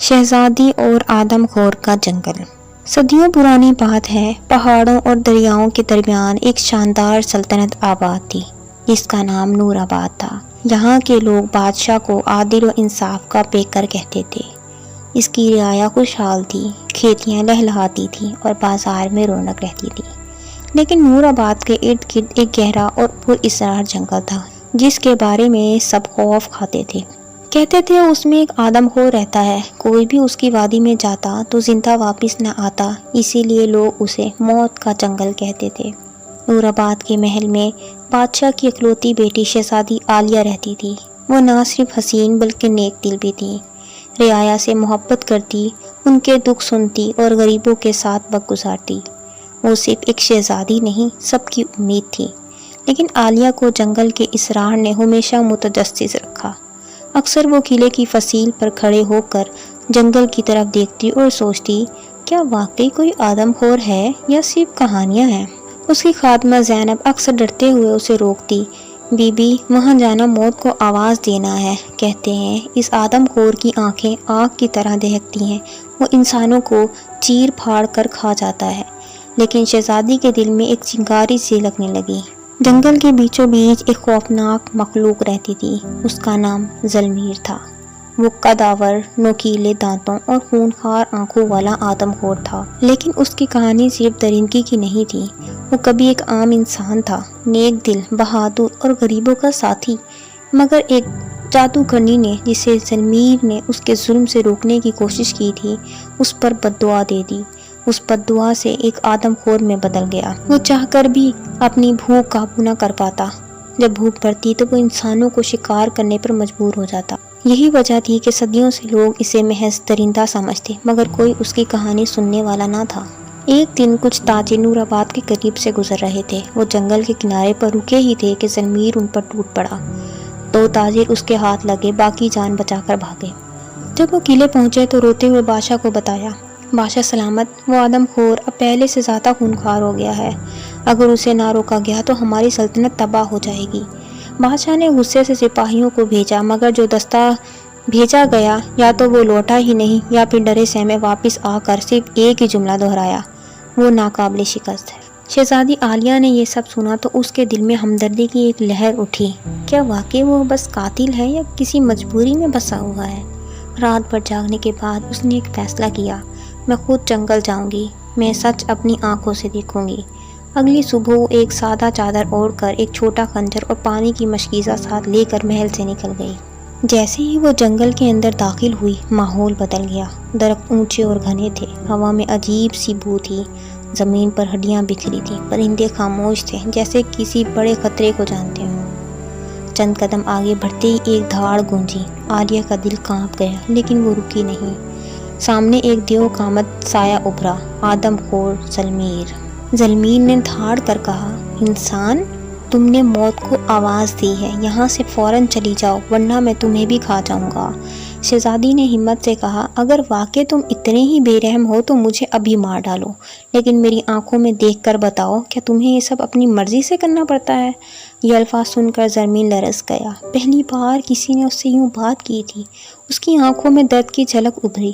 شہزادی اور آدم خور کا جنگل۔ صدیوں پرانی بات ہے، پہاڑوں اور دریاؤں کے درمیان ایک شاندار سلطنت آباد تھی جس کا نام نور آباد تھا۔ یہاں کے لوگ بادشاہ کو عادل و انصاف کا پیکر کہتے تھے۔ اس کی رعایا خوشحال تھی، کھیتیاں لہلہاتی تھیں اور بازار میں رونق رہتی تھی۔ لیکن نور آباد کے ارد گرد ایک گہرا اور پراسرار جنگل تھا جس کے بارے میں سب خوف کھاتے تھے۔ کہتے تھے اس میں ایک آدم خور رہتا ہے، کوئی بھی اس کی وادی میں جاتا تو زندہ واپس نہ آتا، اسی لیے لوگ اسے موت کا جنگل کہتے تھے۔ نور آباد کے محل میں بادشاہ کی اکلوتی بیٹی شہزادی عالیہ رہتی تھی۔ وہ نہ صرف حسین بلکہ نیک دل بھی تھی، رعایا سے محبت کرتی، ان کے دکھ سنتی اور غریبوں کے ساتھ وقت گزارتی۔ وہ صرف ایک شہزادی نہیں، سب کی امید تھی۔ لیکن عالیہ کو جنگل کے اسرار نے ہمیشہ متجسس رکھا۔ اکثر وہ قلعے کی فصیل پر کھڑے ہو کر جنگل کی طرف دیکھتی اور سوچتی، کیا واقعی کوئی آدم خور ہے یا صرف کہانیاں ہیں؟ اس کی خادمہ زینب اکثر ڈرتے ہوئے اسے روکتی، بی بی وہاں جانا موت کو آواز دینا ہے، کہتے ہیں اس آدم خور کی آنکھیں آگ کی طرح دہکتی ہیں، وہ انسانوں کو چیر پھاڑ کر کھا جاتا ہے۔ لیکن شہزادی کے دل میں ایک چنگاری سی لگنے لگی۔ جنگل کے بیچوں بیچ ایک خوفناک مخلوق رہتی تھی، اس کا نام زلمیر تھا۔ وہ قدآور، نوکیلے دانتوں اور خونخوار آنکھوں والا آدم خور تھا۔ لیکن اس کی کہانی صرف درندگی کی نہیں تھی، وہ کبھی ایک عام انسان تھا، نیک دل، بہادر اور غریبوں کا ساتھی۔ مگر ایک جادوگرنی نے، جسے زلمیر نے اس کے ظلم سے روکنے کی کوشش کی تھی، اس پر بددعا دے دی۔ اس بددعا سے ایک آدم خور میں بدل گیا۔ وہ چاہ کر بھی اپنی بھوک قابو نہ کر پاتا۔ جب بھوک بڑھتی تو وہ انسانوں کو شکار کرنے پر مجبور ہو جاتا۔ یہی وجہ تھی کہ صدیوں سے لوگ اسے محض درندہ سمجھتے، مگر کوئی اس کی کہانی سننے والا نہ تھا۔ ایک دن کچھ تاجر نور آباد کے قریب سے گزر رہے تھے۔ وہ جنگل کے کنارے پر رکے ہی تھے کہ زلمیر ان پر ٹوٹ پڑا۔ دو تاجر اس کے ہاتھ لگے، باقی جان بچا کر بھاگے۔ جب وہ قلعے پہنچے تو روتے ہوئے بادشاہ کو بتایا، بادشاہ سلامت، وہ آدم خور اب پہلے سے زیادہ خونخوار ہو گیا ہے، اگر اسے نہ روکا گیا تو ہماری سلطنت تباہ ہو جائے گی۔ بادشاہ نے غصے سے سپاہیوں کو بھیجا، مگر جو دستہ بھیجا گیا یا تو وہ لوٹا ہی نہیں یا پھر ڈرے سہمے واپس آ کر صرف ایک ہی جملہ دہرایا، وہ ناقابل شکست ہے۔ شہزادی عالیہ نے یہ سب سنا تو اس کے دل میں ہمدردی کی ایک لہر اٹھی۔ کیا واقعی وہ بس قاتل ہے یا کسی مجبوری میں بسا ہوا ہے؟ رات بھر جاگنے کے بعد اس نے ایک فیصلہ کیا، میں خود جنگل جاؤں گی، میں سچ اپنی آنکھوں سے دیکھوں گی۔ اگلی صبح وہ ایک سادہ چادر اوڑھ کر، ایک چھوٹا خنجر اور پانی کی مشکیزہ ساتھ لے کر محل سے نکل گئی۔ جیسے ہی وہ جنگل کے اندر داخل ہوئی، ماحول بدل گیا۔ درخت اونچے اور گھنے تھے، ہوا میں عجیب سی بو تھی، زمین پر ہڈیاں بکھری تھیں، پرندے خاموش تھے جیسے کسی بڑے خطرے کو جانتے ہوں۔ چند قدم آگے بڑھتے ہی ایک دھاڑ گونجی، عالیہ کا دل کانپ گیا، لیکن وہ رکی نہیں۔ سامنے ایک دیو قامت سایہ ابھرا، آدم خور زلمیر۔ زلمیر نے دھاڑ کر کہا، انسان، تم نے موت کو آواز دی ہے، یہاں سے فوراً چلی جاؤ ورنہ میں تمہیں بھی کھا جاؤں گا۔ شہزادی نے ہمت سے کہا، اگر واقعی تم اتنے ہی بے رحم ہو تو مجھے ابھی مار ڈالو، لیکن میری آنکھوں میں دیکھ کر بتاؤ، کیا تمہیں یہ سب اپنی مرضی سے کرنا پڑتا ہے؟ یہ الفاظ سن کر زلمیر لرز گیا۔ پہلی بار کسی نے اس سے یوں بات کی تھی۔ اس کی آنکھوں میں درد کی جھلک ابھری۔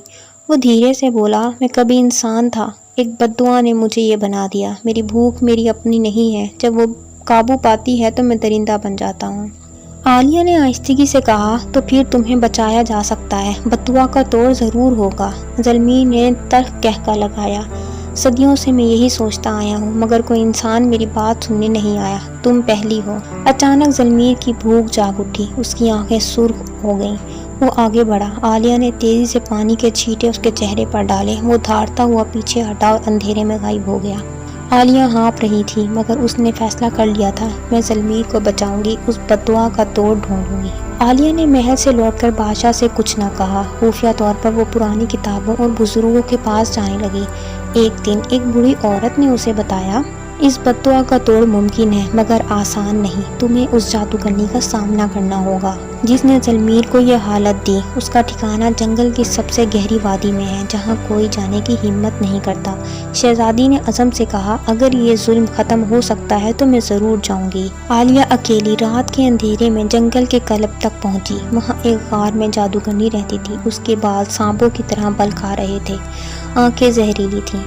وہ دھیرے سے بولا، میں کبھی انسان تھا، ایک بددعا نے مجھے یہ بنا دیا۔ میری بھوک میری اپنی نہیں ہے، جب وہ قابو پاتی ہے تو میں درندہ بن جاتا ہوں۔ عالیہ نے آہستگی سے کہا، تو پھر تمہیں بچایا جا سکتا ہے، بددعا کا توڑ ضرور ہوگا۔ زلمیر نے تلخ قہقہ لگایا، صدیوں سے میں یہی سوچتا آیا ہوں، مگر کوئی انسان میری بات سننے نہیں آیا، تم پہلی ہو۔ اچانک زلمیر کی بھوک جاگ اٹھی، اس کی آنکھیں سرخ ہو گئیں۔ وہ آگے بڑھا، عالیہ نے تیزی سے پانی کے چھینٹے اس کے چہرے پر ڈالے، وہ دھاڑتا ہوا پیچھے ہٹا اور اندھیرے میں غائب ہو گیا۔ عالیہ ہانپ رہی تھی، مگر اس نے فیصلہ کر لیا تھا، میں زلمیر کو بچاؤں گی، اس بددعا کا توڑ ڈھونڈوں گی۔ عالیہ نے محل سے لوٹ کر بادشاہ سے کچھ نہ کہا۔ خفیہ طور پر وہ پرانی کتابوں اور بزرگوں کے پاس جانے لگی۔ ایک دن ایک بوڑھی عورت نے اسے بتایا، اس بددعا کا توڑ ممکن ہے مگر آسان نہیں، تمہیں اس جادوگرنی کا سامنا کرنا ہوگا جس نے زلمیر کو یہ حالت دی۔ اس کا ٹھکانہ جنگل کی سب سے گہری وادی میں ہے جہاں کوئی جانے کی ہمت نہیں کرتا۔ شہزادی نے عزم سے کہا، اگر یہ ظلم ختم ہو سکتا ہے تو میں ضرور جاؤں گی۔ عالیہ اکیلی رات کے اندھیرے میں جنگل کے قلب تک پہنچی۔ وہاں ایک غار میں جادوگرنی رہتی تھی، اس کے بال سانپوں کی طرح بل کھا رہے تھے، آنکھیں زہریلی تھیں۔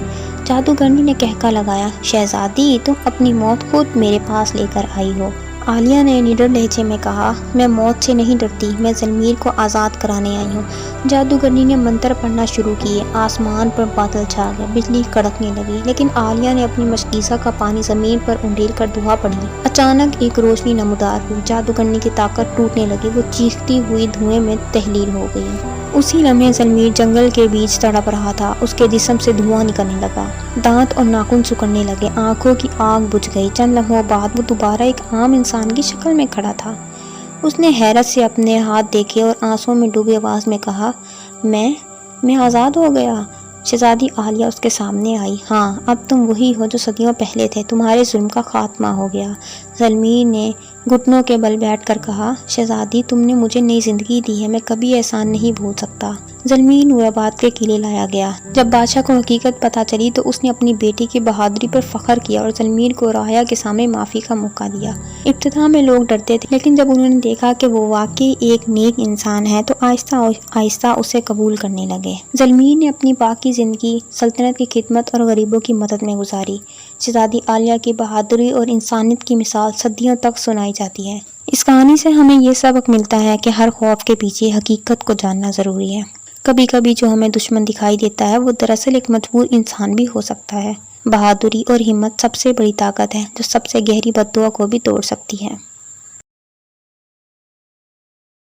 جادوگرنی نے کہکا لگایا، شہزادی تم اپنی موت خود میرے پاس لے کر آئی ہو۔ عالیہ نے نڈر لہجے میں کہا، میں موت سے نہیں ڈرتی، میں زلمیر کو آزاد کرانے آئی ہوں۔ جادوگرنی نے منتر پڑھنا شروع کیے، آسمان پر بادل چھا گئے، بجلی کڑکنے لگی، لیکن عالیہ نے اپنی مشکیزہ کا پانی زمین پر انڈیل کر دعا پڑھی۔ اچانک ایک روشنی نمودار ہوئی، جادوگرنی کی طاقت ٹوٹنے لگی، وہ چیختی ہوئی دھوئیں میں تحلیل ہو گئی۔ اسی لمحے زلمیر جنگل کے بیچ تڑپ رہا تھا، اس کے جسم سے دھواں نکلنے لگا، دانت اور ناخن سکڑنے لگے، آنکھوں کی آگ بجھ گئی۔ چند لمحوں بعد وہ دوبارہ ایک عام انسان کی شکل میں کھڑا تھا۔ اس نے حیرت سے اپنے ہاتھ دیکھے اور آنسوں میں ڈوبی آواز میں کہا، میں آزاد ہو گیا۔ شہزادی عالیہ اس کے سامنے آئی۔ ہاں، اب تم وہی ہو جو صدیوں پہلے تھے، تمہارے ظلم کا خاتمہ ہو گیا۔ زلمیر نے گھٹنوں کے بل بیٹھ کر کہا، شہزادی تم نے مجھے نئی زندگی دی ہے، میں کبھی احسان نہیں بھول سکتا۔ زلمیر نورآباد کے قلعے لایا گیا۔ جب بادشاہ کو حقیقت پتہ چلی تو اس نے اپنی بیٹی کی بہادری پر فخر کیا اور زلمیر کو رایا کے سامنے معافی کا موقع دیا۔ ابتدا میں لوگ ڈرتے تھے، لیکن جب انہوں نے دیکھا کہ وہ واقعی ایک نیک انسان ہے تو آہستہ آہستہ اسے قبول کرنے لگے۔ زلمیر نے اپنی باقی زندگی سلطنت کی خدمت اور غریبوں کی مدد میں گزاری۔ شہزادی عالیہ کی بہادری اور انسانیت کی مثال صدیوں تک سنائی جاتی ہے۔ اس کہانی سے ہمیں یہ سبق ملتا ہے کہ ہر خوف کے پیچھے حقیقت کو جاننا ضروری ہے۔ کبھی کبھی جو ہمیں دشمن دکھائی دیتا ہے وہ دراصل ایک مجبور انسان بھی ہو سکتا ہے۔ بہادری اور ہمت سب سے بڑی طاقت ہے جو سب سے گہری بددعا کو بھی توڑ سکتی ہے۔